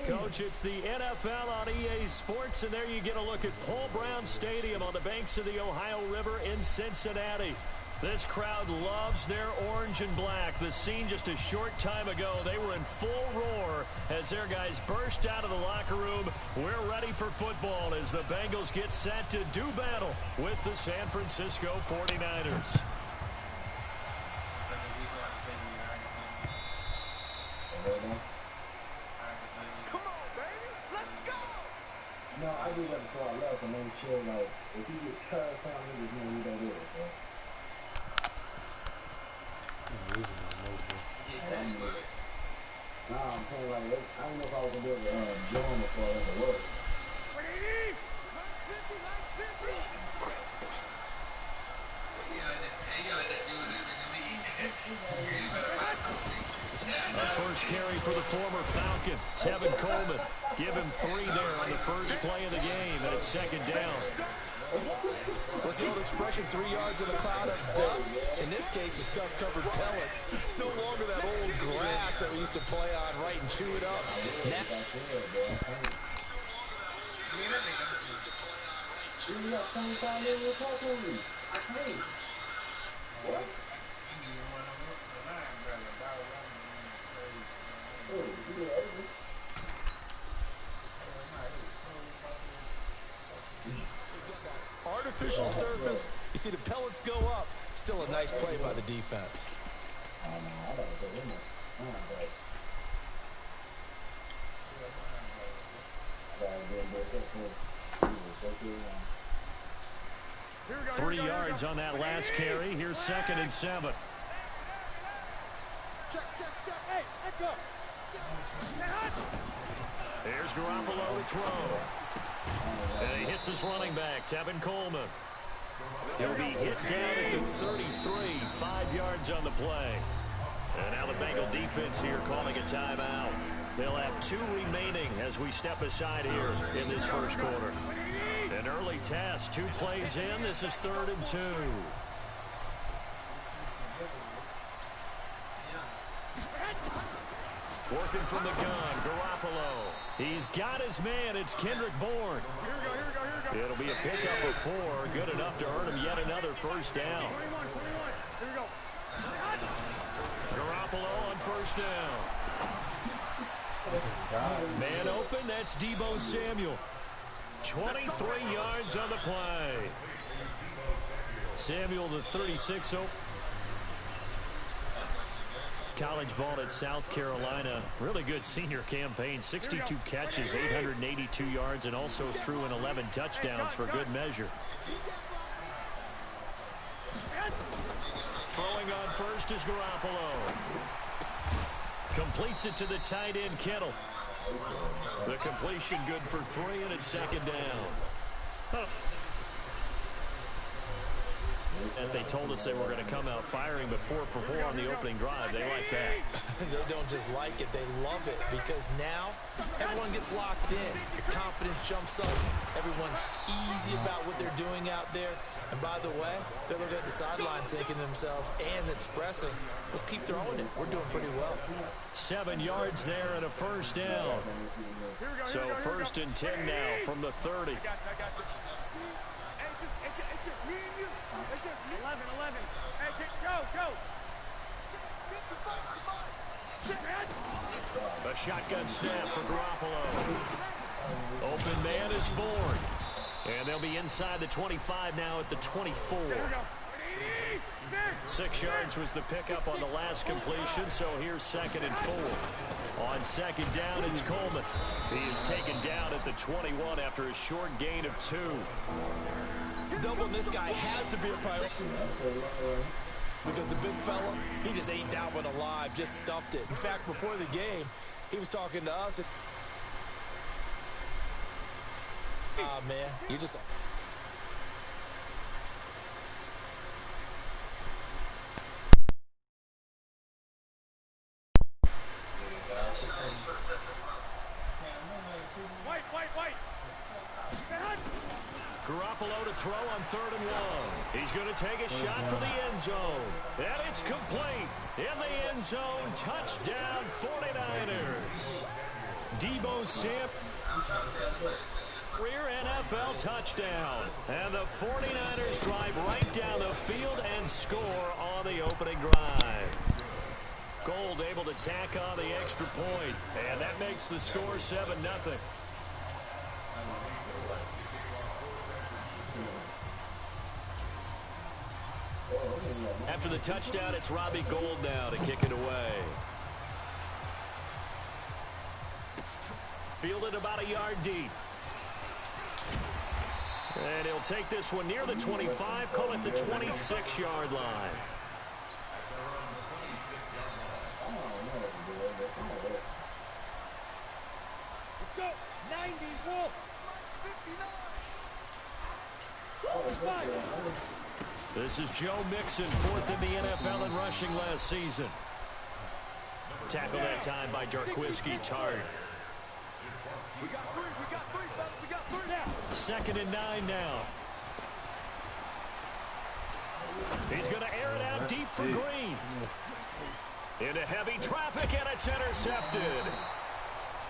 Coach, it's the NFL on EA Sports, and there you get a look at Paul Brown Stadium on the banks of the Ohio River in Cincinnati. This crowd loves their orange and black. The scene just a short time ago, they were in full roar as their guys burst out of the locker room. We're ready for football as the Bengals get set to do battle with the San Francisco 49ers. No, I do that before I left, and make sure, like, if you get cut or something, you know who that is, bro. Nah, I'm saying, like, I don't know if I was going to be able to join before I went to work. A first carry for the former Falcon, Tevin Coleman. Give him 3 there on the first play of the game, and it's second down. What's the old expression, 3 yards in a cloud of dust? In this case, it's dust-covered pellets. It's no longer that old grass that we used to play on, right, and chew it up. Now artificial surface, you see the pellets go up. Still a nice play by the defense. Three yards on that last carry. Here's 2nd and 7. Here's Garoppolo to throw. And he hits his running back, Tevin Coleman. He'll be hit down at the 33, 5 yards on the play. And now the Bengal defense here calling a timeout. They'll have 2 remaining as we step aside here in this first quarter. An early test, 2 plays in. This is 3rd and 2. Working from the gun, Garoppolo. He's got his man. It's Kendrick Bourne. It'll be a pickup of 4, good enough to earn him yet another first down. Garoppolo on first down. Man open, that's Deebo Samuel. 23 yards on the play. Samuel, the 36. College ball at South Carolina. Really good senior campaign. 62 catches, 882 yards, and also threw in 11 touchdowns for good measure. Throwing on first is Garoppolo. Completes it to the tight end, Kittle. The completion good for 3, and it's 2nd down. And they told us they were going to come out firing, but 4 for 4 on the opening drive. They like that. They don't just like it, they love it, because now everyone gets locked in. Your confidence jumps up. Everyone's easy about what they're doing out there. And by the way, they're looking at the sideline thinking to themselves and expressing, let's keep throwing it. We're doing pretty well. 7 yards there and a first down. So 1st and 10 now from the 30. It's just 11. Hey, go. A shotgun snap for Garoppolo. Open man is Bourne. And they'll be inside the 25 now at the 24. 6 yards was the pickup on the last completion, so here's 2nd and 4. On 2nd down, it's Coleman. He is taken down at the 21 after a short gain of 2. Doubling this guy has to be a priority because the big fella, he just ate that one alive, just stuffed it. In fact, before the game, he was talking to us. Man, you just... White. Garoppolo to throw on 3rd and 1. He's going to take a shot for the end zone. And it's complete. In the end zone, touchdown 49ers. Debo Samuel. Career NFL touchdown. And the 49ers drive right down the field and score on the opening drive. Gold able to tack on the extra point. And that makes the score 7-0. After the touchdown, it's Robbie Gould now to kick it away. Fielded about a yard deep. And he'll take this one near the 25, call it the 26-yard line. Let's go. 90, Wolf. 59. This is Joe Mixon, 4th in the NFL in rushing last season. Tackled that time by Jarquiski Tart. We got three, fellas. We got three now. 2nd and 9 now. He's going to air it out deep for Green. Into heavy traffic, and it's intercepted.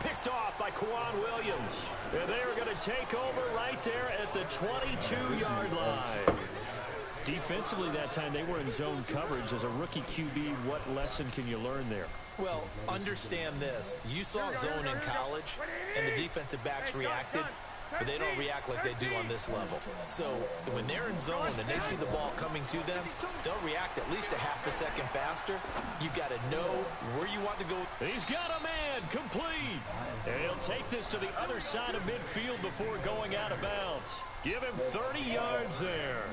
Picked off by Quan Williams. And they are going to take over right there at the 22-yard line. Defensively that time, they were in zone coverage. As a rookie QB, what lesson can you learn there? Well, understand this. You saw zone in college, and the defensive backs reacted, but they don't react like they do on this level. So when they're in zone and they see the ball coming to them, they'll react at least a half a second faster. You've got to know where you want to go. He's got a man, complete. And he'll take this to the other side of midfield before going out of bounds. Give him 30 yards there.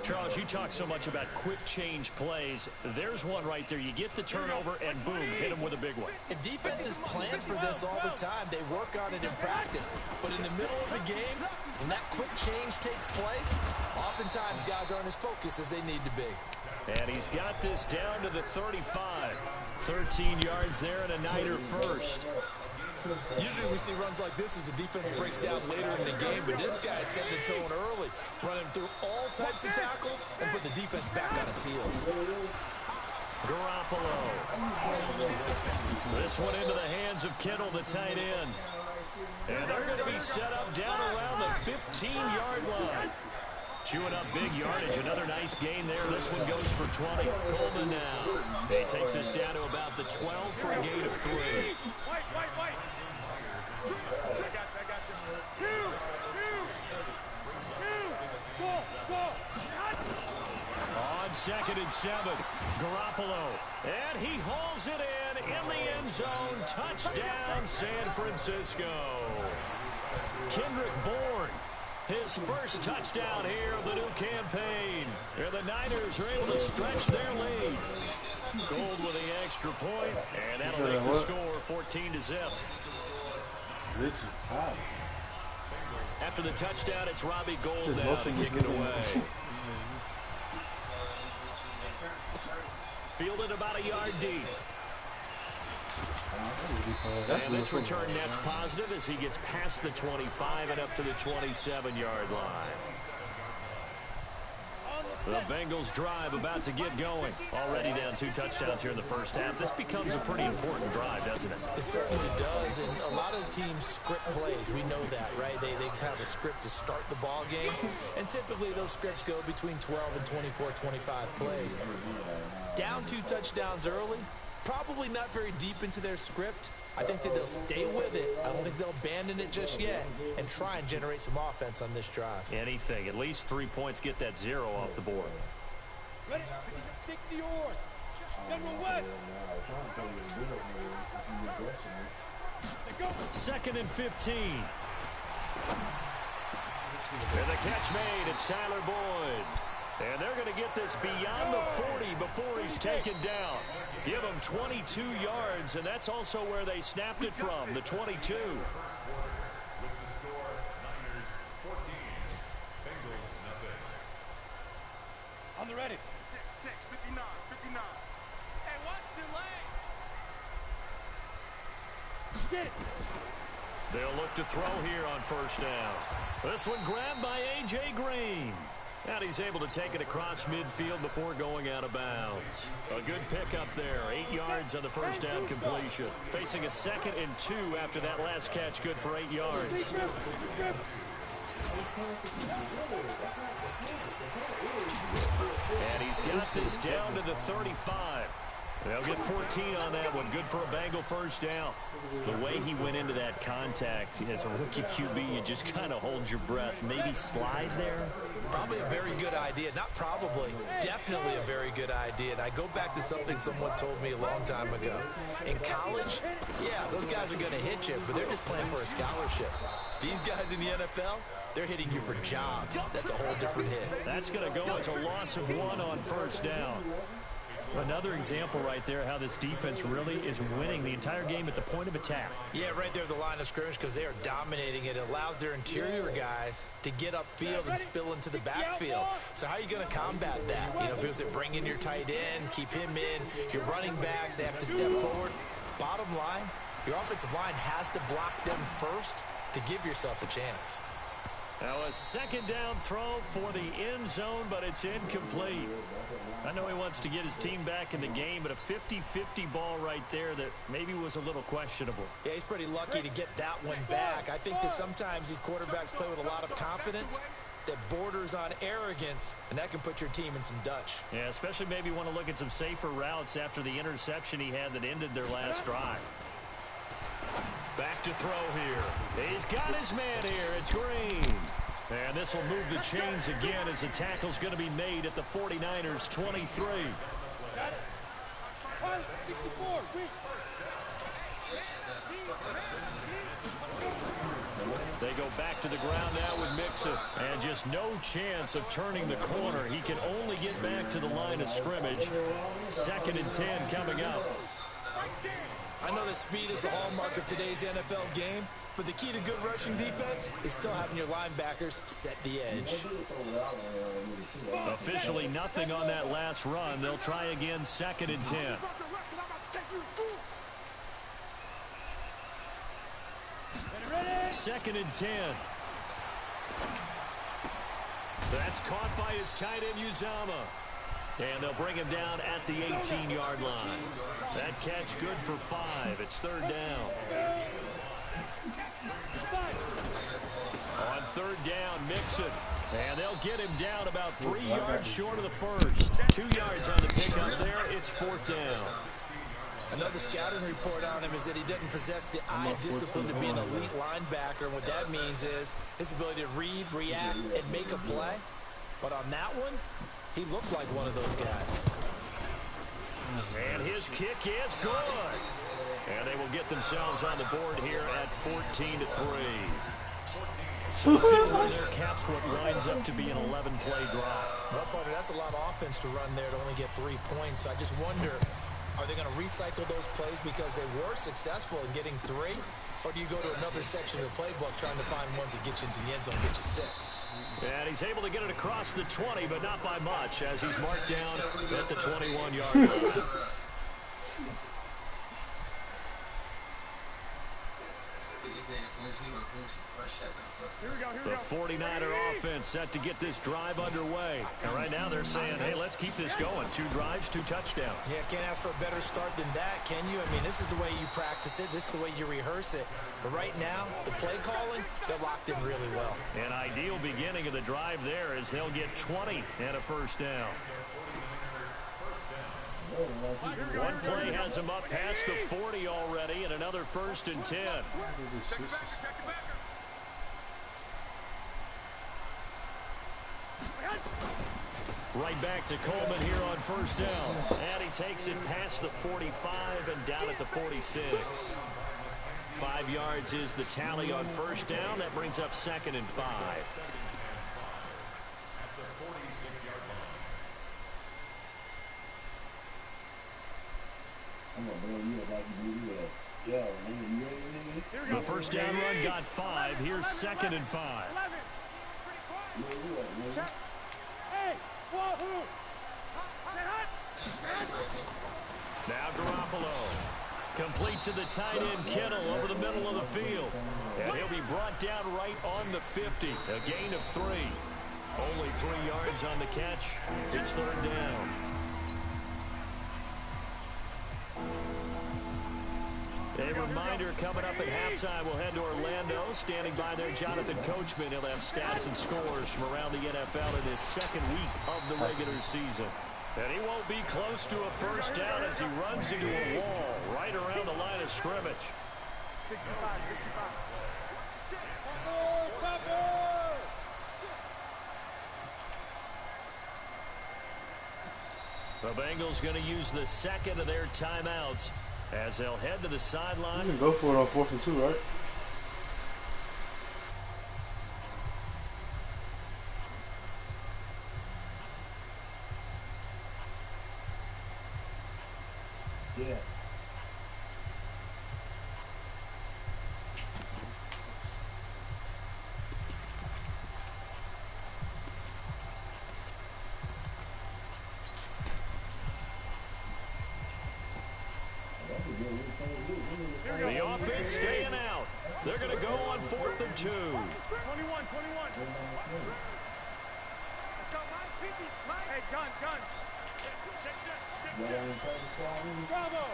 Charles, you talk so much about quick change plays. There's one right there. You get the turnover and boom, hit him with a big one. And defenses plan for this all the time. They work on it in practice. But in the middle of the game, when that quick change takes place, oftentimes guys aren't as focused as they need to be. And he's got this down to the 35. 13 yards there and a Niner first. Usually we see runs like this as the defense breaks down later in the game, but this guy is setting the tone early, running through all types of tackles and put the defense back on its heels. Garoppolo. This one into the hands of Kittle, the tight end. And they're going to be set up down around the 15-yard line. Chewing up big yardage. Another nice gain there. This one goes for 20. Coleman now. He takes us down to about the 12 for a gain of 3. Wait. I got you. Two. Go. On 2nd and 7, Garoppolo. And he hauls it in the end zone. Touchdown, San Francisco. Kendrick Bourne. His first touchdown here of the new campaign. And the Niners are able to stretch their lead. Gold with the extra point, and that'll make the score 14-0. After the touchdown, it's Robbie Gould now to kick it away. Fielded about a yard deep. And this return net's positive as he gets past the 25 and up to the 27-yard line. The Bengals drive about to get going. Already down 2 touchdowns here in the first half. This becomes a pretty important drive, doesn't it? It certainly does, and a lot of the teams script plays. We know that, right? They have a script to start the ball game, and typically those scripts go between 12 and 24, 25 plays. Down 2 touchdowns early, probably not very deep into their script. I think that they'll stay with it. I don't think they'll abandon it just yet and try and generate some offense on this drive. Anything. At least 3 points get that 0 off the board. Ready? 60 yours. General West. Go. 2nd and 15. And the catch made. It's Tyler Boyd. And they're going to get this beyond the 40 before he's taken down. Give him 22 yards, and that's also where they snapped it from, the 22. On the ready. 59. Hey, watch the lane. Get it. They'll look to throw here on first down. This one grabbed by A.J. Green. And he's able to take it across midfield before going out of bounds. A good pickup there. 8 yards on the first down completion. Facing a 2nd and 2 after that last catch. Good for 8 yards. And he's got this down to the 35. They'll get 14 on that one. Good for a Bengal first down. The way he went into that contact as a rookie QB, you just kind of hold your breath. Maybe slide there? Probably a very good idea. Not probably. Definitely a very good idea. And I go back to something someone told me a long time ago. In college, yeah, those guys are going to hit you, but they're just playing for a scholarship. These guys in the NFL, they're hitting you for jobs. That's a whole different hit. That's going to go as a loss of 1 on first down. Another example right there how this defense really is winning the entire game at the point of attack. Yeah, right there at the line of scrimmage because they are dominating it. It allows their interior guys to get upfield and spill into the backfield. So how are you going to combat that? You know, because they bring in your tight end, keep him in. Your running backs, they have to step forward. Bottom line, your offensive line has to block them first to give yourself a chance. Now a 2nd down throw for the end zone, but it's incomplete. I know he wants to get his team back in the game, but a 50-50 ball right there that maybe was a little questionable. Yeah, he's pretty lucky to get that one back. I think that sometimes these quarterbacks play with a lot of confidence that borders on arrogance, and that can put your team in some Dutch. Yeah, especially maybe want to look at some safer routes after the interception he had that ended their last drive. Back to throw here. He's got his man here. It's Green. And this will move the chains again as the tackle's going to be made at the 49ers' 23. They go back to the ground now with Mixon. And just no chance of turning the corner. He can only get back to the line of scrimmage. 2nd and 10 coming up. I know that speed is the hallmark of today's NFL game, but the key to good rushing defense is still having your linebackers set the edge. Officially nothing on that last run. They'll try again 2nd and 10. 2nd and 10. That's caught by his tight end, Uzama. And they'll bring him down at the 18-yard line. That catch good for 5. It's 3rd down. On 3rd down, Mixon. And they'll get him down about 3 yards short of the first. 2 yards on the pickup there. It's 4th down. Another scouting report on him is that he doesn't possess the eye discipline to be an elite linebacker. And what that means is his ability to read, react, and make a play. But on that one, he looked like one of those guys. And his kick is good. And they will get themselves on the board here at 14-3. So the field goal there caps what winds up to be an 11-play drive. Well, partner, that's a lot of offense to run there to only get 3 points. So I just wonder, are they going to recycle those plays because they were successful in getting 3? Or do you go to another section of the playbook trying to find ones that get you into the end zone and get you 6? And he's able to get it across the 20, but not by much, as he's marked down at the 21-yard line. The 49er offense set to get this drive underway. And right now they're saying, hey, let's keep this going. 2 drives, 2 touchdowns. Yeah, can't ask for a better start than that, can you? I mean, this is the way you practice it. This is the way you rehearse it. But right now, the play calling, they're locked in really well. An ideal beginning of the drive there as they'll get 20 and a first down. One play has him up past the 40 already, and another 1st and 10. Right back to Coleman here on first down. And he takes it past the 45 and down at the 46. 5 yards is the tally on first down. That brings up 2nd and 5. The first down run got 5. Here's 2nd and 5. Now Garoppolo. Complete to the tight end, Kittle, over the middle of the field. And he'll be brought down right on the 50. A gain of 3. Only 3 yards on the catch. It's third down. A reminder, coming up at halftime, we'll head to Orlando. Standing by there, Jonathan Coachman. He'll have stats and scores from around the NFL in his second week of the regular season. And he won't be close to a first down as he runs into a wall right around the line of scrimmage. 65. The Bengals going to use the second of their timeouts as they'll head to the sideline. You can go for it on 4th and 2, right? Yeah. The offense staying out. They're going to go on 4th and 2. 21. Let's go, Mike. 50. Mike. Hey, gun. Bravo.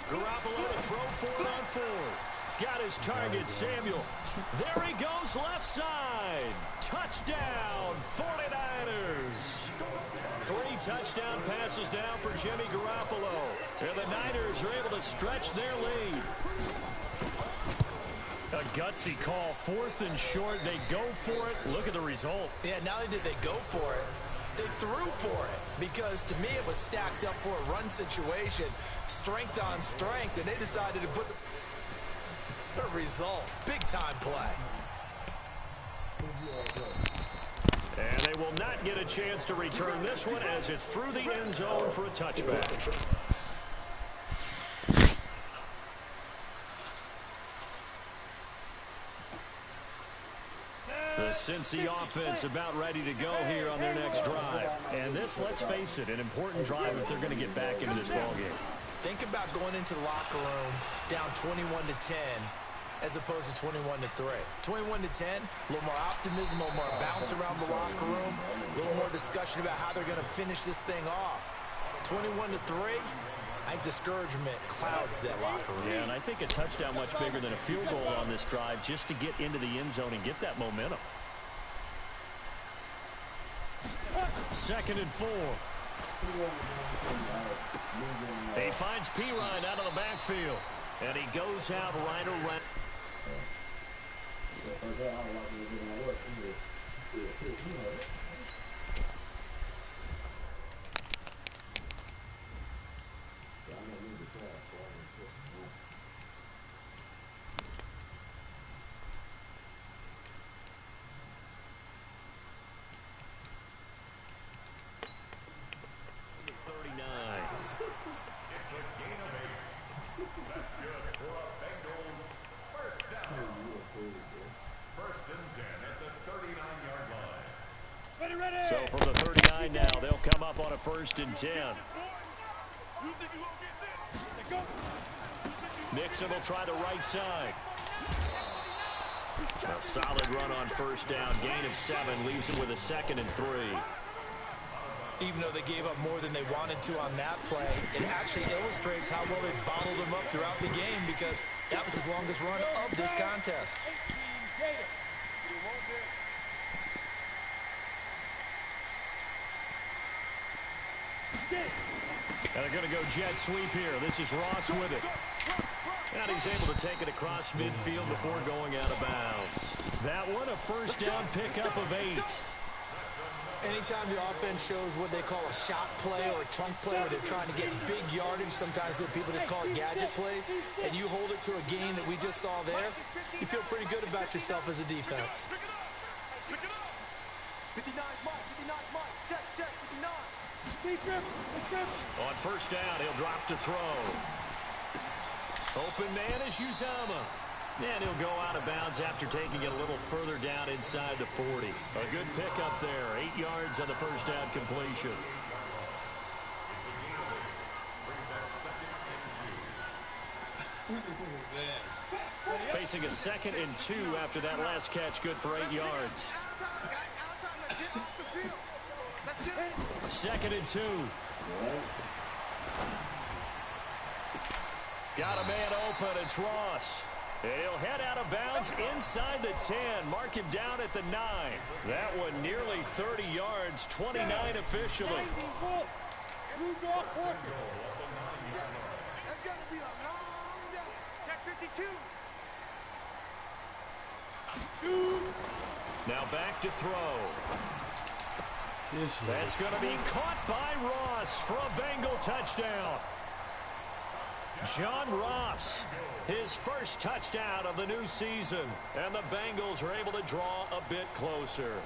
Garoppolo to throw for it on 4th. Got his target, Samuel. There he goes, left side. Touchdown, 49ers. 3 touchdown passes now for Jimmy Garoppolo. And the Niners are able to stretch their lead. A gutsy call, 4th and short. They go for it. Look at the result. Yeah, not only did they go for it, they threw for it, because to me it was stacked up for a run situation, strength on strength, and they decided to put a result. Big time play. And they will not get a chance to return this one as it's through the end zone for a touchback. The Cincy offense about ready to go here on their next drive. And this, let's face it, an important drive if they're going to get back into this ballgame. Think about going into the locker room down 21-10 as opposed to 21-3. 21-10, a little more optimism, a little more bounce around the locker room, a little more discussion about how they're going to finish this thing off. 21-3, I think discouragement clouds that locker room. Yeah, and I think a touchdown much bigger than a field goal on this drive just to get into the end zone and get that momentum. 2nd and 4. He finds Pirine out of the backfield. And he goes out right around. So from the 39 now, they'll come up on a 1st and 10. Nixon will try the right side. A solid run on 1st down. Gain of 7 leaves him with a 2nd and 3. Even though they gave up more than they wanted to on that play, it actually illustrates how well they bottled them up throughout the game, because that was his longest run of this contest. And they're going to go jet sweep here. This is Ross with it. And he's able to take it across midfield before going out of bounds. That one, a 1st down pickup of 8. Anytime the offense shows what they call a shot play or a chunk play where they're trying to get big yardage, sometimes people just call it gadget plays, and you hold it to a gain that we just saw there, you feel pretty good about yourself as a defense. 59, Mike, check, 59. On 1st down, he'll drop to throw. Open man is Uzama. And he'll go out of bounds after taking it a little further down inside the 40. A good pickup there. 8 yards on the 1st down completion. Facing a 2nd and 2 after that last catch, good for 8 yards. 2nd and 2. Got a man open. It's Ross. And he'll head out of bounds inside the 10. Mark him down at the 9. That one nearly 30 yards, 29 officially. That's gonna be a long day. Check 52. Now back to throw. That's going to be caught by Ross for a Bengal touchdown. John Ross, his first touchdown of the new season. And the Bengals are able to draw a bit closer.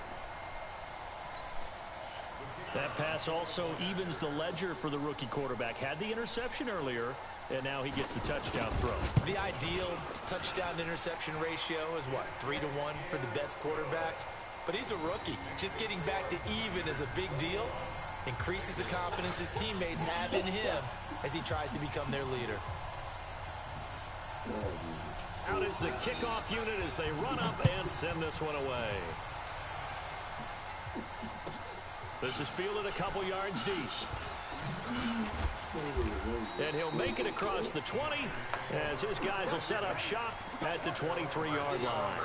That pass also evens the ledger for the rookie quarterback. Had the interception earlier, and now he gets the touchdown throw. The ideal touchdown-interception ratio is what, 3-to-1 for the best quarterbacks? But he's a rookie. Just getting back to even is a big deal. Increases the confidence his teammates have in him as he tries to become their leader. Out is the kickoff unit as they run up and send this one away. This is fielded a couple yards deep. And he'll make it across the 20 as his guys will set up shop at the 23-yard line.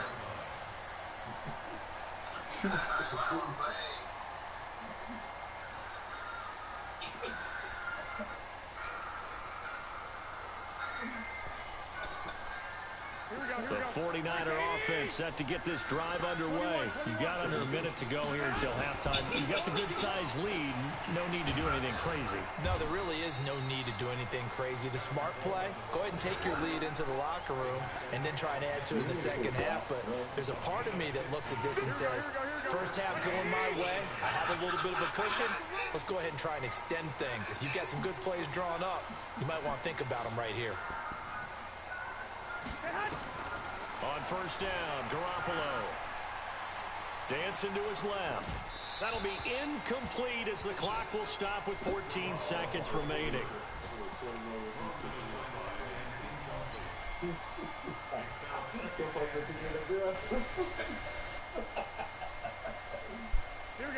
The 49er offense set to get this drive underway. You've got under a minute to go here until halftime. You've got the good-sized lead. No need to do anything crazy. No, there really is no need to do anything crazy. The smart play, go ahead and take your lead into the locker room and then try and add to it in the second half. But there's a part of me that looks at this and says, first half going my way, I have a little bit of a cushion. Let's go ahead and try and extend things. If you've got some good plays drawn up, you might want to think about them right here. On first down, Garoppolo. Dancing to his left. That'll be incomplete as the clock will stop with 14 seconds remaining.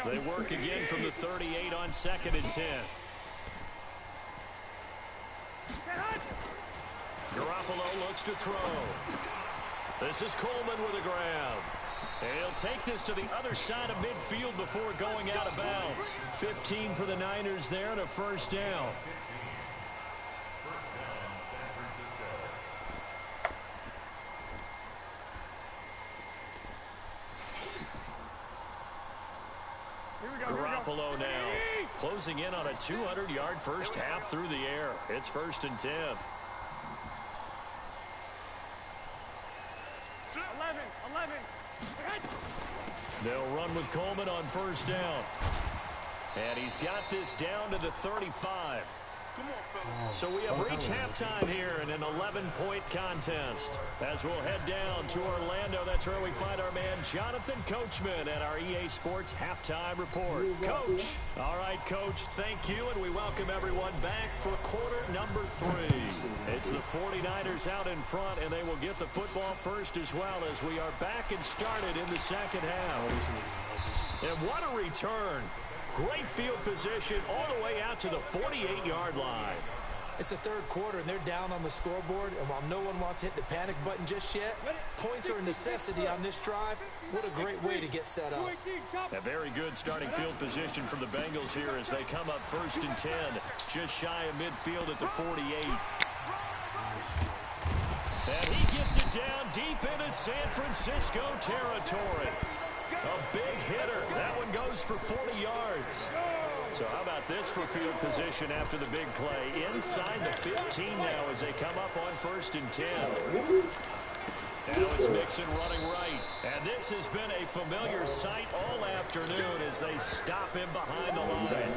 They work again from the 38 on 2nd and 10. Garoppolo looks to throw. This is Coleman with a grab. And he'll take this to the other side of midfield before going out of bounds. 15 for the Niners there and a first down. Garoppolo now closing in on a 200-yard first half through the air. It's 1st and 10. 11. They'll run with Coleman on first down. And he's got this down to the 35. So we have reached halftime here in an 11-point contest. As we'll head down to Orlando, that's where we find our man Jonathan Coachman at our EA Sports Halftime Report. Coach. All right, Coach, thank you, and we welcome everyone back for quarter number 3. It's the 49ers out in front, and they will get the football first as well as we are back and started in the second half. And what a return. Great field position all the way out to the 48-yard line. It's the third quarter, and they're down on the scoreboard. And while no one wants to hit the panic button just yet, points are a necessity on this drive. What a great way to get set up. A very good starting field position from the Bengals here as they come up 1st and 10, just shy of midfield at the 48. And he gets it down deep into San Francisco territory. A big hitter. That one goes for 40 yards. So how about this for field position after the big play? Inside the 15 now as they come up on 1st and 10. Now it's Mixon running right. And this has been a familiar sight all afternoon as they stop him behind the line.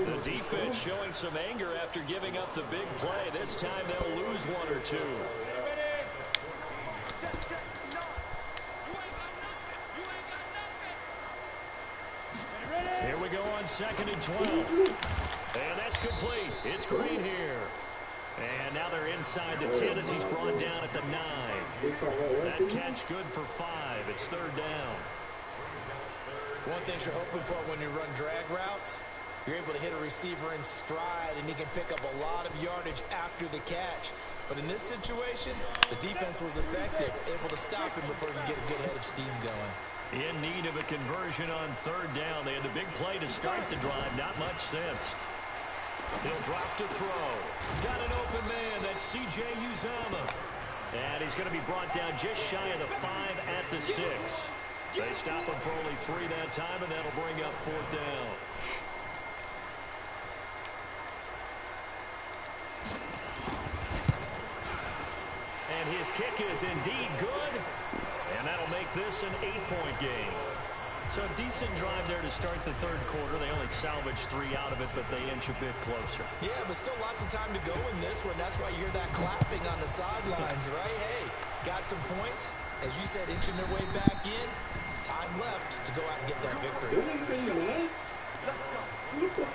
The defense showing some anger after giving up the big play. This time they'll lose 1 or 2. Here we go on 2nd and 12. And that's complete. It's Green here. And now they're inside. inside the 10 as he's brought down at the 9. That catch good for 5. It's third down. One thing you're hoping for when you run drag routes, you're able to hit a receiver in stride, and he can pick up a lot of yardage after the catch. But in this situation, the defense was effective, able to stop him before he could get a good head of steam going. In need of a conversion on third down. They had the big play to start the drive. Not much sense. He'll drop to throw. Got an open man. That's C.J. Uzomah. And he's going to be brought down just shy of the 5 at the 6. They stop him for only 3 that time, and that'll bring up fourth down. And his kick is indeed good. And that'll make this an 8-point game. So a decent drive there to start the third quarter. They only salvaged 3 out of it, but they inch a bit closer. Yeah, but still lots of time to go in this one. That's why you hear that clapping on the sidelines, right? Hey, got some points. As you said, inching their way back in. Time left to go out and get that victory. Let's go.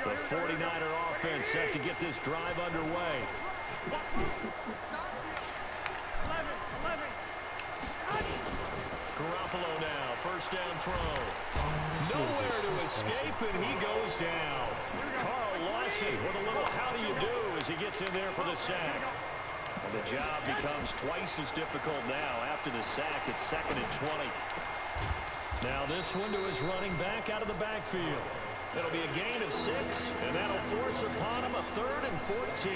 The 49er offense set to get this drive underway. Garoppolo now, first down throw. Nowhere to escape, and he goes down. Carl Lawson with a little how do you do as he gets in there for the sack. And the job becomes twice as difficult now. After the sack, it's 2nd and 20. Now this one to his running back out of the backfield. It'll be a gain of 6, and that'll force upon him a 3rd and 14.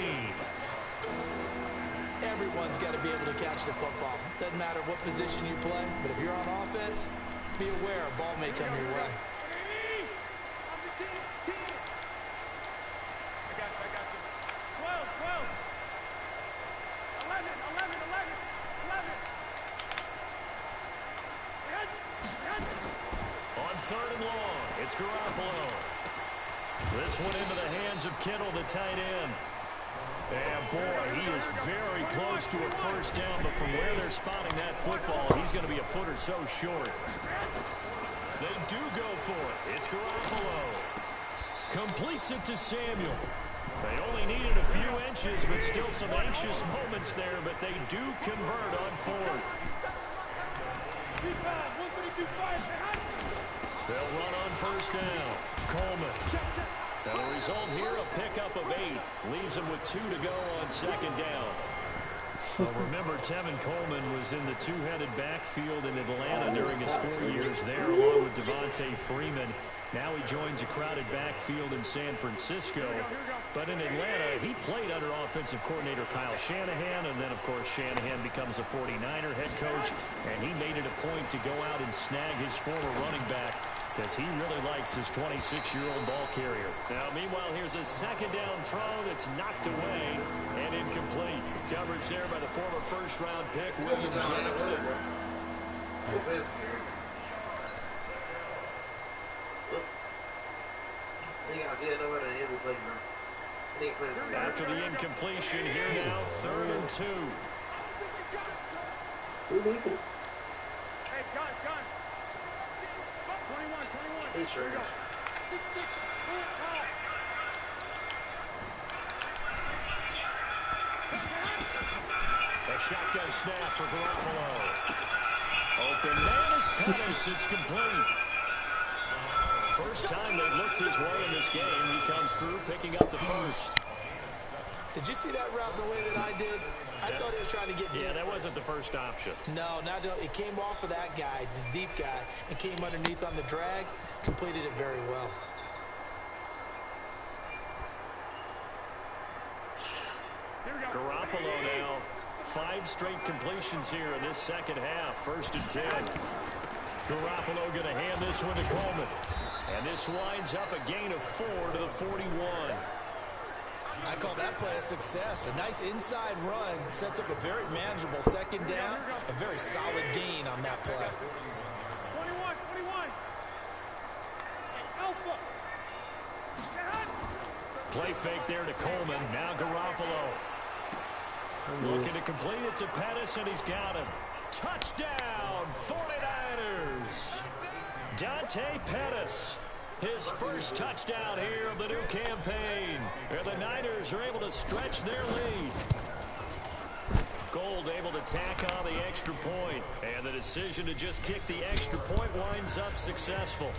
Everyone's got to be able to catch the football. Doesn't matter what position you play, but if you're on offense, be aware a ball may come your way. On 3rd and long, it's Garoppolo. This one into the hands of Kittle, the tight end. And boy, he is very close to a first down, but from where they're spotting that football, he's going to be a foot or so short. They do go for it. It's Garoppolo. Completes it to Samuel. They only needed a few inches, but still some anxious moments there, but they do convert on 4th. They'll run on first down. Coleman. Now the result here, a pickup of 8. Leaves them with 2 to go on 2nd down. Well, remember, Tevin Coleman was in the two-headed backfield in Atlanta during his 4 years there, along with Devontae Freeman. Now he joins a crowded backfield in San Francisco. But in Atlanta, he played under offensive coordinator Kyle Shanahan, and then, of course, Shanahan becomes a 49er head coach, and he made it a point to go out and snag his former running back because he really likes his 26-year-old ball carrier. Now, meanwhile, here's a 2nd down throw that's knocked away and incomplete. Coverage there by the former first-round pick, William Jackson. After the incompletion, here now, 3rd and 2. Hey, gun. 21. Sure. 6-6. A shotgun snap for Garoppolo. Open man is Pettis. It's complete. First time they've looked his way in this game. He comes through picking up the first. Did you see that route the way that I did? I thought he was trying to get deep. Yeah, that wasn't the first option. No, it came off of that guy, the deep guy, and came underneath on the drag. Completed it very well. Garoppolo now. 5 straight completions here in this second half. 1st and 10. Garoppolo going to hand this one to Coleman. And this winds up a gain of 4 to the 41. I call that play a success. A nice inside run sets up a very manageable 2nd down. A very solid gain on that play. 21. Alpha. Play fake there to Coleman. Now Garoppolo. Looking to complete it to Pettis, and he's got him. Touchdown, 49ers. Dante Pettis, his first touchdown here of the new campaign. And the Niners are able to stretch their lead. Gold able to tack on the extra point, and the decision to just kick the extra point winds up successful.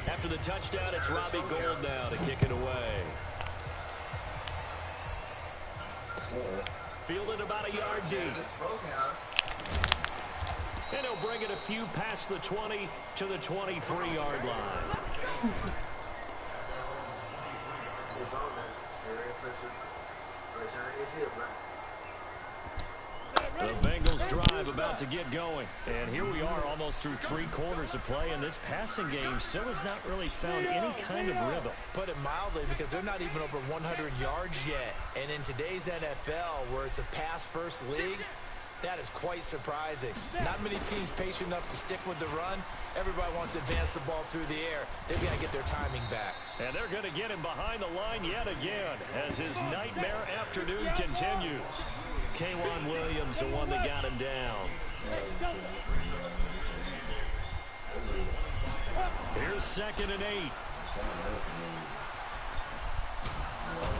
After the touchdown, it's Robbie Gould now to kick it away. Fielded about a yard deep. And he'll bring it a few past the 20 to the 23-yard line. The Bengals drive about to get going. And here we are almost through 3 quarters of play, and this passing game still has not really found any kind of rhythm. Put it mildly, because they're not even over 100 yards yet. And in today's NFL, where it's a pass-first league, that is quite surprising. Not many teams patient enough to stick with the run. Everybody wants to advance the ball through the air. They've got to get their timing back. And they're going to get him behind the line yet again as his nightmare afternoon continues. K'Wan Williams, the one that got him down. Here's 2nd and 8.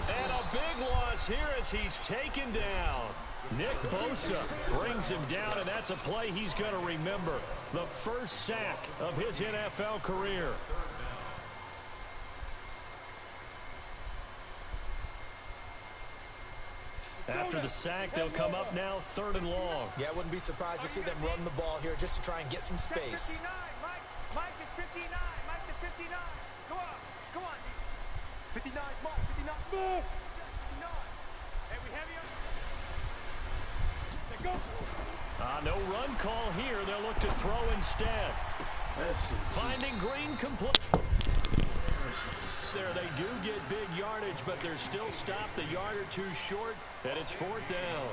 And a big loss here as he's taken down. Nick Bosa brings him down, and that's a play he's going to remember. The first sack of his NFL career. After the sack, they'll come up now 3rd and long. Yeah, I wouldn't be surprised to see them run the ball here just to try and get some space. Mike is 59. Mike is 59. Come on. 59. Mike, 59. 59. Hey, we have you. Go. No run call here. They'll look to throw instead. Finding Green complete. There, they do get big yardage, but they're still stopped a yard or two short, and it's 4th down.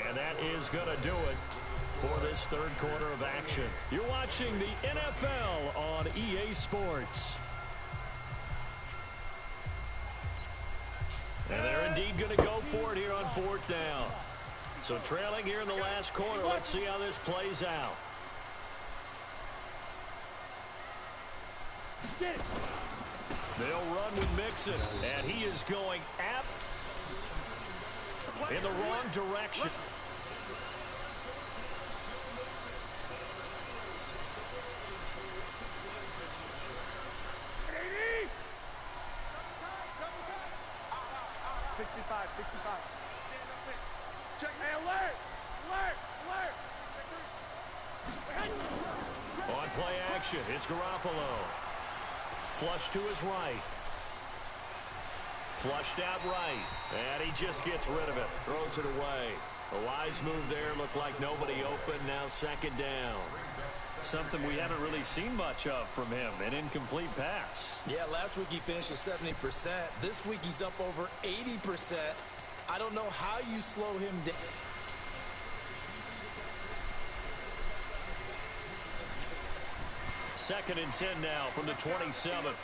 And that is going to do it for this 3rd quarter of action. You're watching the NFL on EA Sports. And they're indeed going to go for it here on 4th down. So trailing here in the last quarter, let's see how this plays out. They'll run with Mixon, and he is going in the wrong direction. On play action, it's Garoppolo. Flush to his right. Flushed out right. And he just gets rid of it. Throws it away. A wise move there. Looked like nobody open. Now 2nd down. Something we haven't really seen much of from him. An incomplete pass. Yeah, last week he finished at 70%. This week he's up over 80%. I don't know how you slow him down. Second and 10 now from the 27.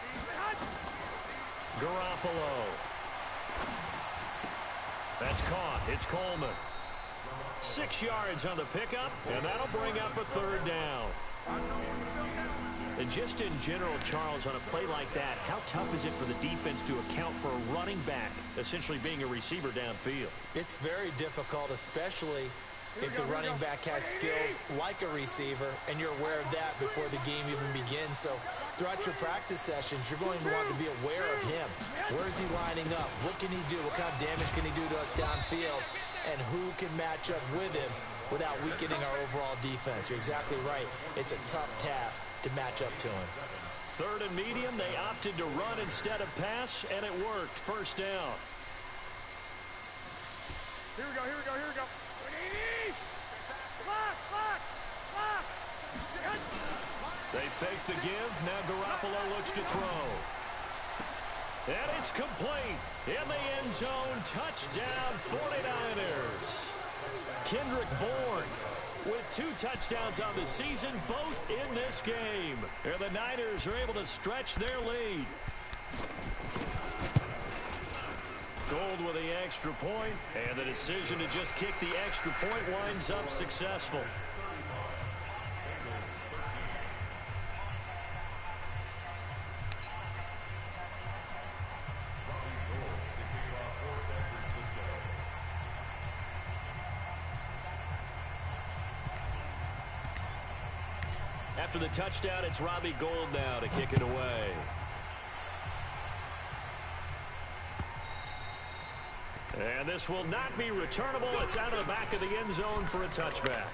Garoppolo. That's caught. It's Coleman. 6 yards on the pickup, and that'll bring up a 3rd down. And just in general, Charles, on a play like that, how tough is it for the defense to account for a running back essentially being a receiver downfield? It's very difficult, especially if the running back has skills like a receiver, and you're aware of that before the game even begins. So throughout your practice sessions, you're going to want to be aware of him. Where is he lining up? What can he do? What kind of damage can he do to us downfield? And who can match up with him without weakening our overall defense? You're exactly right. It's a tough task to match up to him. 3rd and medium, they opted to run instead of pass, and it worked. 1st down. Here we go. They fake the give. Now Garoppolo looks to throw. And it's complete. In the end zone. Touchdown 49ers. Kendrick Bourne with 2 touchdowns on the season, both in this game. And the Niners are able to stretch their lead. Gold with the extra point, and the decision to just kick the extra point winds up successful. After the touchdown, it's Robbie Gould now to kick it away. And this will not be returnable. It's out of the back of the end zone for a touchback.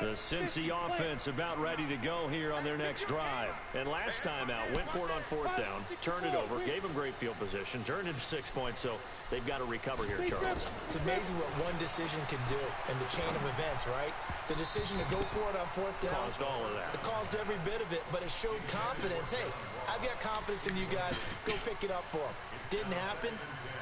The Cincy offense about ready to go here on their next drive. And last time out, went for it on fourth down, turned it over, gave them great field position, turned into 6 points, so they've got to recover here, Charles. It's amazing what one decision can do in the chain of events, right? The decision to go for it on fourth down. Caused all of that. It caused every bit of it, but it showed confidence. Hey, I've got confidence in you guys. Go pick it up for them. Didn't happen.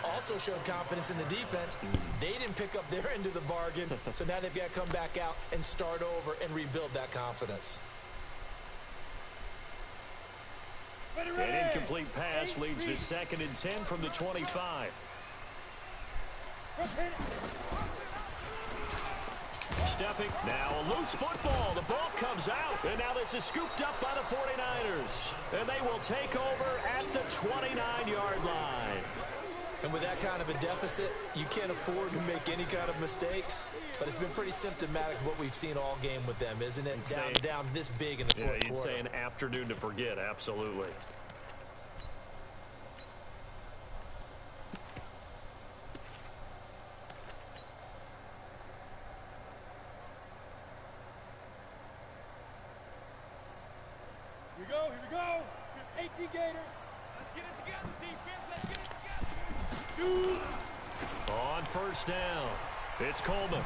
Also showed confidence in the defense. They didn't pick up their end of the bargain, so now they've got to come back out and start over and rebuild that confidence. An incomplete pass leads to 2nd and 10 from the 25. Stepping, now a loose football. The ball comes out, and now this is scooped up by the 49ers. And they will take over at the 29-yard line. And with that kind of a deficit, you can't afford to make any kind of mistakes. But it's been pretty symptomatic of what we've seen all game with them, isn't it? Down this big in the fourth quarter. You'd say an afternoon to forget, absolutely. Here we go. 18 Gator. Let's get it together, defense. Let's get it together. On first down, it's Coleman.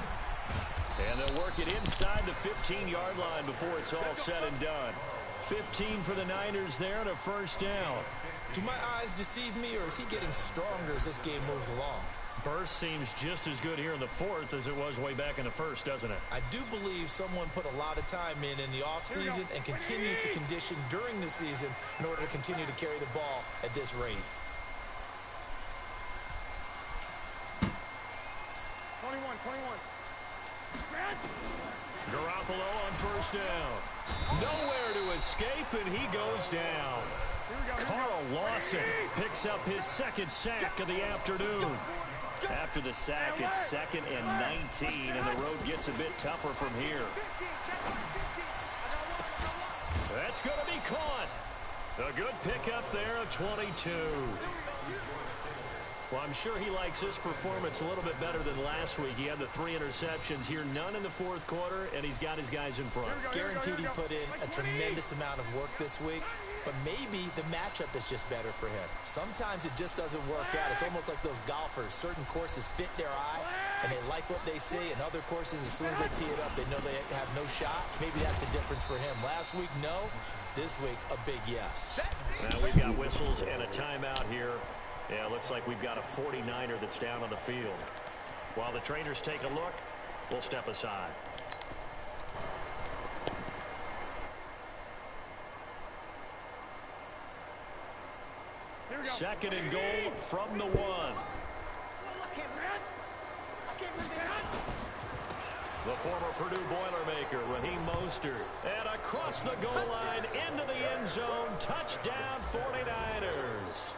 And they'll work it inside the 15-yard line before it's all said and done. 15 for the Niners there and a first down. Do my eyes deceive me, or is he getting stronger as this game moves along? Burst seems just as good here in the fourth as it was way back in the first, doesn't it? I do believe someone put a lot of time in the offseason and continues to condition during the season in order to continue to carry the ball at this rate. 21. Garoppolo on first down. Nowhere to escape, and he goes down. Carl Lawson picks up his 2nd sack of the afternoon. After the sack, it's 2nd and 19, and the road gets a bit tougher from here. That's going to be caught. A good pickup there of 22. Well, I'm sure he likes his performance a little bit better than last week. He had the 3 interceptions here, none in the fourth quarter, and he's got his guys in front. Guaranteed he put in a tremendous amount of work this week. But maybe the matchup is just better for him. Sometimes it just doesn't work out. It's almost like those golfers. Certain courses fit their eye, and they like what they see. And other courses, as soon as they tee it up, they know they have no shot. Maybe that's the difference for him. Last week, no. This week, a big yes. Now we've got whistles and a timeout here. Yeah, looks like we've got a 49er that's down on the field. While the trainers take a look, we'll step aside. Second and goal from the 1. The former Purdue Boilermaker, Raheem Mostert. And across the goal line into the end zone. Touchdown 49ers.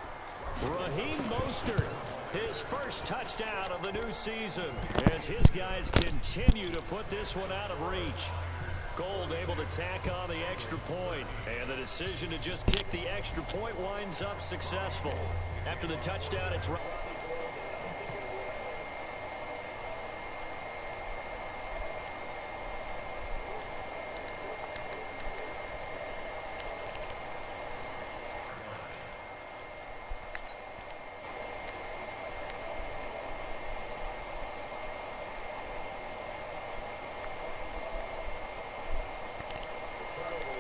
Raheem Mostert, his first touchdown of the new season, as his guys continue to put this one out of reach. Gold able to tack on the extra point, and the decision to just kick the extra point winds up successful. After the touchdown, it's right.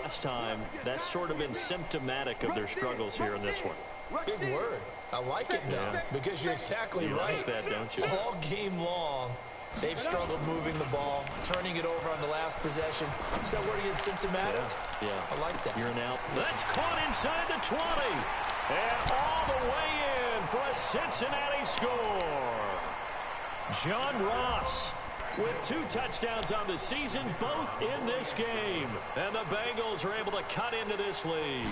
Last time, that's sort of been symptomatic of their struggles here in this one. Big word. I like it, though, because you're exactly right. Like that, don't you? All game long, they've struggled moving the ball, turning it over on the last possession. Is that word again symptomatic? Yeah. I like that. You're out. That's caught inside the 20. And all the way in for a Cincinnati score. John Ross with 2 touchdowns on the season, both in this game. And the Bengals are able to cut into this lead.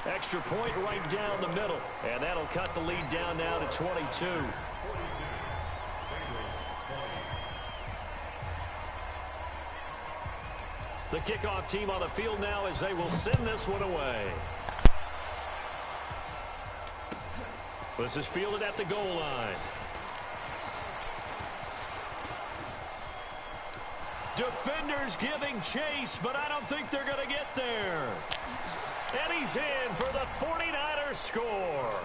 Extra point right down the middle. And that'll cut the lead down now to 22. The kickoff team on the field now as they will send this one away. This is fielded at the goal line. Defenders giving chase, but I don't think they're going to get there. And he's in for the 49ers score.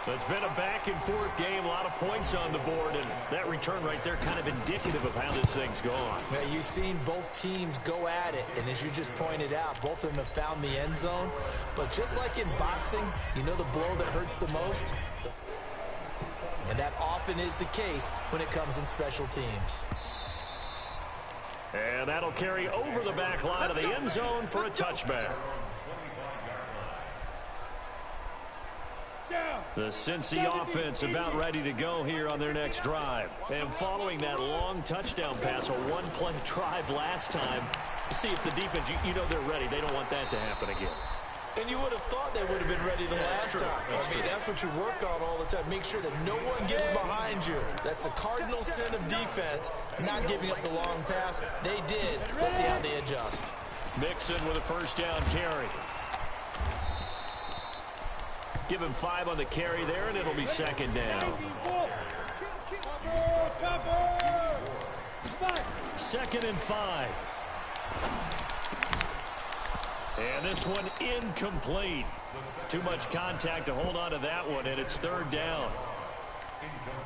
It's been a back-and-forth game, a lot of points on the board, and that return right there kind of indicative of how this thing's gone. Yeah, you've seen both teams go at it, and as you just pointed out, both of them have found the end zone. But just like in boxing, you know the blow that hurts the most? And that often is the case when it comes in special teams. And that'll carry over the back line of the end zone for a touchback. The Cincy offense about ready to go here on their next drive. And following that long touchdown pass, a one-play drive last time, see if the defense, you know they're ready. They don't want that to happen again. And you would have thought they would have been ready the last time. I mean, that's what you work on all the time. Make sure that no one gets behind you. That's the cardinal sin of defense, not giving up the long pass. They did. Let's see how they adjust. Mixon with a first down carry. Give him 5 on the carry there, and it'll be second down. 2nd and 5. And this one incomplete. Too much contact to hold on to that one, and it's 3rd down.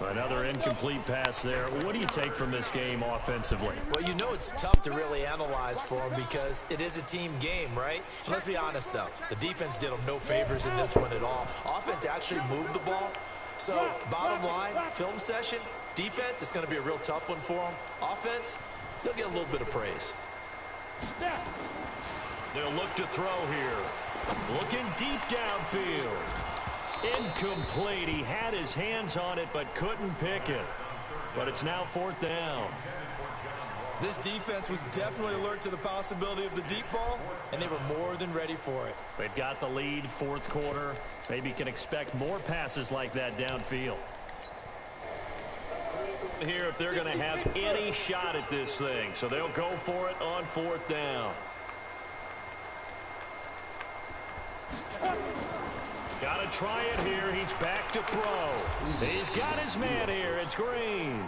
Another incomplete pass there. What do you take from this game offensively? Well, you know it's tough to really analyze for them because it is a team game, right? Let's be honest, though. The defense did them no favors in this one at all. Offense actually moved the ball. So, bottom line, film session, defense, it's going to be a real tough one for them. Offense, they'll get a little bit of praise. They'll look to throw here. Looking deep downfield. Incomplete. He had his hands on it but couldn't pick it. But it's now 4th down. This defense was definitely alert to the possibility of the deep ball, and they were more than ready for it. They've got the lead, 4th quarter. Maybe can expect more passes like that downfield. Here if they're going to have any shot at this thing. So they'll go for it on 4th down. Got to try it here. He's back to throw. He's got his man here. It's Green.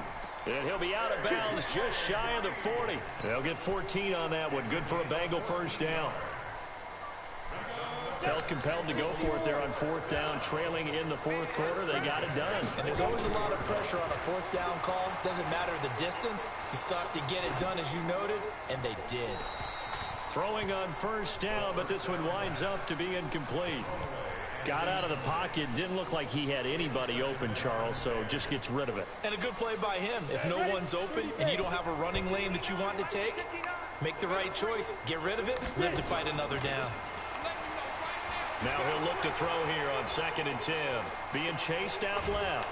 And he'll be out of bounds just shy of the 40. They'll get 14 on that one. Good for a Bengal first down. Felt compelled to go for it there on 4th down. Trailing in the 4th quarter. They got it done. And there's always a lot of pressure on a 4th down call. Doesn't matter the distance. You still have to get it done as you noted. And they did. Throwing on 1st down, but this one winds up to be incomplete. Got out of the pocket. Didn't look like he had anybody open, Charles, so just gets rid of it. And a good play by him. If no one's open and you don't have a running lane that you want to take, make the right choice. Get rid of it. Live to fight another down. Now he'll look to throw here on 2nd and 10. Being chased out left.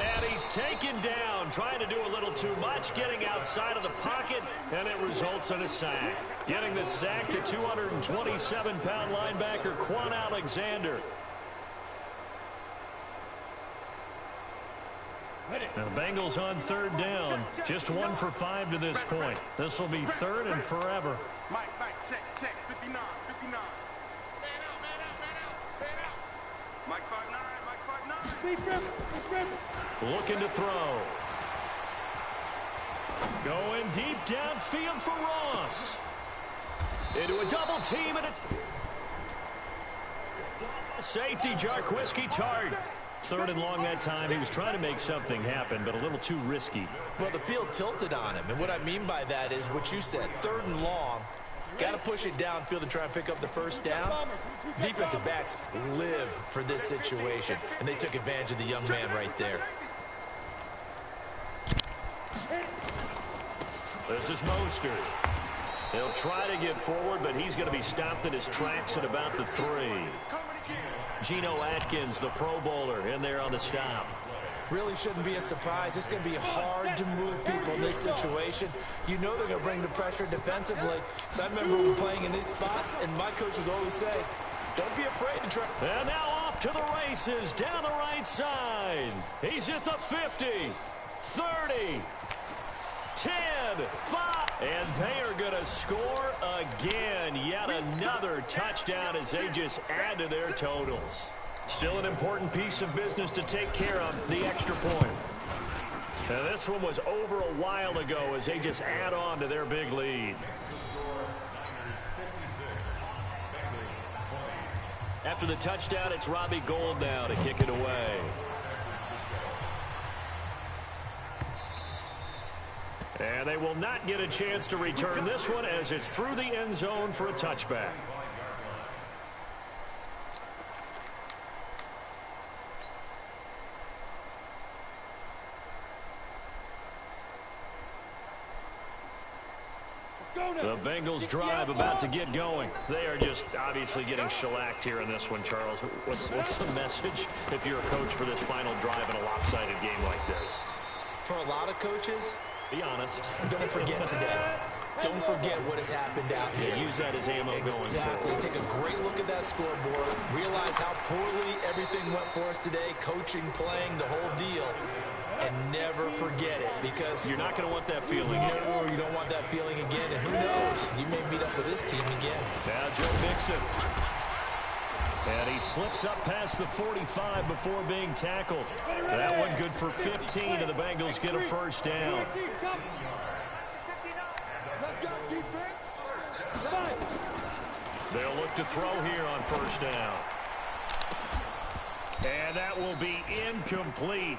And he's taken down, trying to do a little too much, getting outside of the pocket, and it results in a sack. Getting the sack, the 227-pound linebacker, Quan Alexander. Now the Bengals on 3rd down. Just 1 for 5 to this point. This will be 3rd and forever. Mike, check, 59. Man out. Mike 5'9", Looking to throw. Going deep downfield for Ross. Into a double team, and it's safety, Jarquiski Tart. 3rd and long that time. He was trying to make something happen, but a little too risky. Well, the field tilted on him, and what I mean by that is what you said, 3rd and long. Got to push it downfield to try and pick up the first down. Defensive backs live for this situation, and they took advantage of the young man right there. This is Mostert. He'll try to get forward, but he's going to be stopped in his tracks at about the 3. Geno Atkins, the Pro Bowler, in there on the stop. Really shouldn't be a surprise. It's going to be hard to move people in this situation. You know they're going to bring the pressure defensively. So I remember playing in these spots, and my coaches always say, don't be afraid to try. And now off to the races down the right side. He's at the 50, 30, 10, 5. And they are going to score again. Yet another touchdown as they just add to their totals. Still an important piece of business to take care of, the extra point. Now this one was over a while ago as they just add on to their big lead. After the touchdown, it's Robbie Gould now to kick it away. And they will not get a chance to return this one as it's through the end zone for a touchback. The Bengals drive about to get going. They are just obviously getting shellacked here in this one, Charles. What's the message if you're a coach for this final drive in a lopsided game like this? For a lot of coaches, be honest. Don't forget today. Don't forget what has happened out here. Yeah, use that as ammo going forward. Exactly. Take a great look at that scoreboard. Realize how poorly everything went for us today. Coaching, playing, the whole deal. And never forget it, because you're not going to want that feeling. No, you don't want that feeling again. And who knows? You may meet up with this team again. Now Joe Mixon. And he slips up past the 45 before being tackled. That one good for 15, and the Bengals get a first down. Let's go, defense. They'll look to throw here on first down. And that will be incomplete.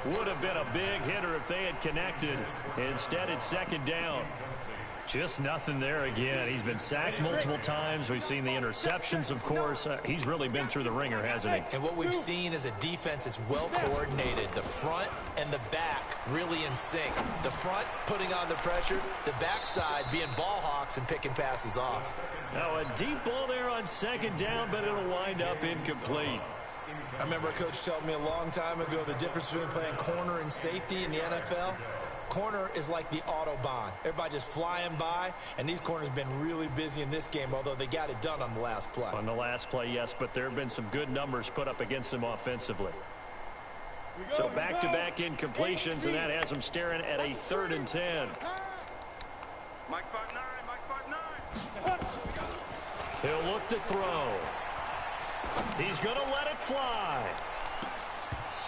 Would have been a big hitter if they had connected. Instead, it's second down. Just nothing there again. He's been sacked multiple times. We've seen the interceptions, of course. He's really been through the ringer, hasn't he? And what we've seen is a defense that's well coordinated. The front and the back really in sync. The front putting on the pressure. The backside being ball hawks and picking passes off. Now a deep ball there on second down, but it'll wind up incomplete. I remember a coach told me a long time ago the difference between playing corner and safety in the NFL. Corner is like the Autobahn. Everybody just flying by, and these corners have been really busy in this game, although they got it done on the last play. On the last play, yes, but there have been some good numbers put up against them offensively. So back-to-back incompletions, and that has them staring at a 3rd and 10. Mike 5'9", Mike 5'9". He'll look to throw. He's going to let it fly.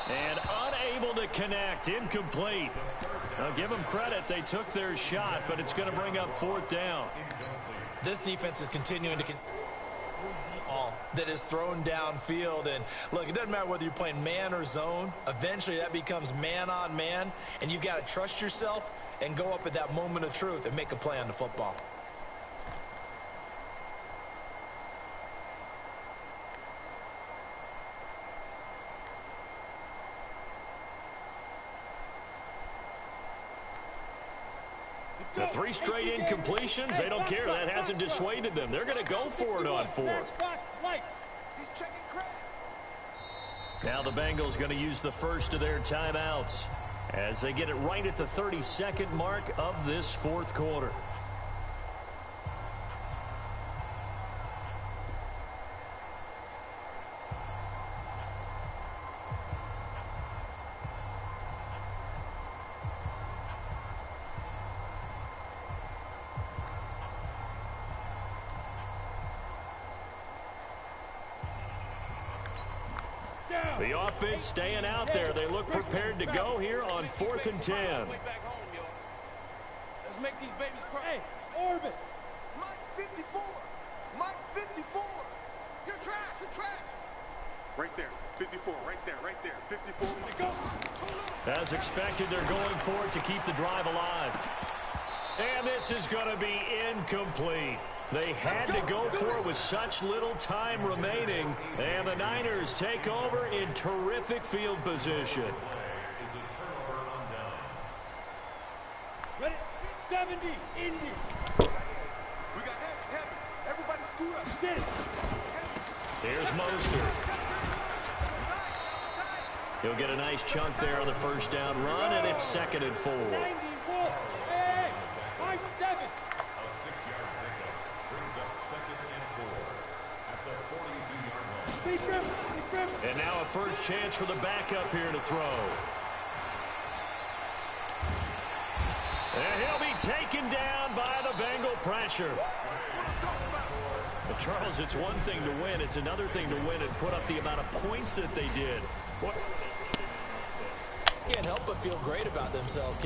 And unable to connect. Incomplete. Now give them credit. They took their shot, but it's going to bring up 4th down. This defense is continuing to ball that is thrown downfield. And look, it doesn't matter whether you're playing man or zone. Eventually that becomes man on man, and you've got to trust yourself and go up at that moment of truth and make a play on the football. The 3 straight incompletions, they don't care. That hasn't dissuaded them. They're going to go for it on 4th. Now the Bengals going to use the first of their timeouts as they get it right at the 32nd mark of this 4th quarter. The offense staying out there. They look prepared to go here on 4th and 10. Let's make these babies cry. Hey, Orbit. Mike 54. Mike 54. You're trash. You're trash. Right there. 54. Right there. Right there. 54. Go. As expected, they're going for it to keep the drive alive. And this is going to be incomplete. They had to go for it with such little time remaining, and the Niners take over in terrific field position. Ready? 70, Indy. We got heavy. Everybody scoot up. Stand. Here's Mostert. He'll get a nice chunk there on the first down run, and it's 2nd and 4. 91. Hey, my 7. A 6-yard pickup brings up 2nd and 4 at the 42-yard line. And now a first chance for the backup here to throw. And he'll be taken down by the Bengal pressure. Well, Charles, it's one thing to win. It's another thing to win and put up the amount of points that they did. Can't help but feel great about themselves.